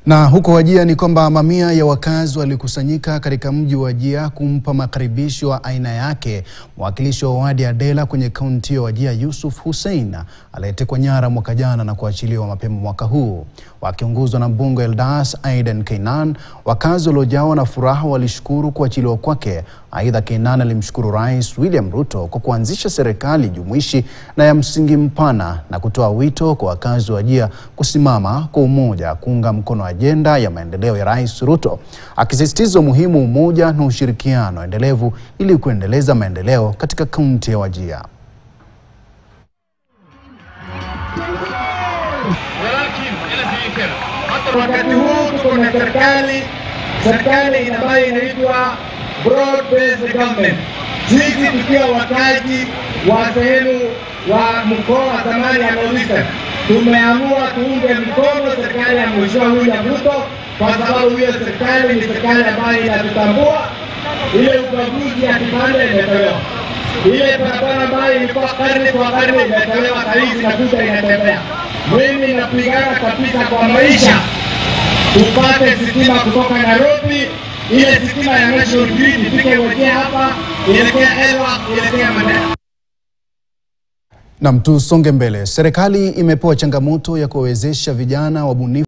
Na huko Wajir ni kwamba mamia ya wakazi walikusanyika katika mji wa Wajir kumpa makaribisho wa aina yake mwakilishi wa wadi ya Dela kwenye kaunti ya Wajir Yusuf Hussein aliyetekwa nyara mwaka jana na kuachiliwa mapema mwaka huu. Wakiongozwa na mbunge Eldas Aiden Kainan, wakazi waliojawa na furaha walishukuru kuachiliwa kwake. Aidha, Kainan alimshukuru Rais William Ruto kwa kuanzisha serikali jumuishi na ya msingi mpana na kutoa wito kwa wakazi wa Wajir kusimama kwa umoja kuunga mkono ajenda ya maendeleo ya Rais Ruto, akisisitiza umuhimu umoja na ushirikiano endelevu ili kuendeleza maendeleo katika kaunti ya Wajir. Wakati huu tuko na serikali ambayo inaitwa broad based government. Sisi tukiwa wakazi wa sehemu wa mkoa wa zamani ya Northeastern tumeamua tuunge mkono serikali ya Mheshimiwa William Ruto kwa sababu hiyo serikali ni serikali ambayo inatutambua. Ile ubaguzi ya kipande imetolewa. Ile barabara ambayo ilikuwa karne kwa karne imetolewa, saizi nakuja inatembea. Mimi napigana kabisa kwa maisha tupate sitima kutoka Nairobi, ile sitima ya National Grid ifike Wajir hapa, ielekea Elwa, ielekea Mandera. Na tusonge mbele. Serikali imepewa changamoto ya kuwezesha vijana wabunifu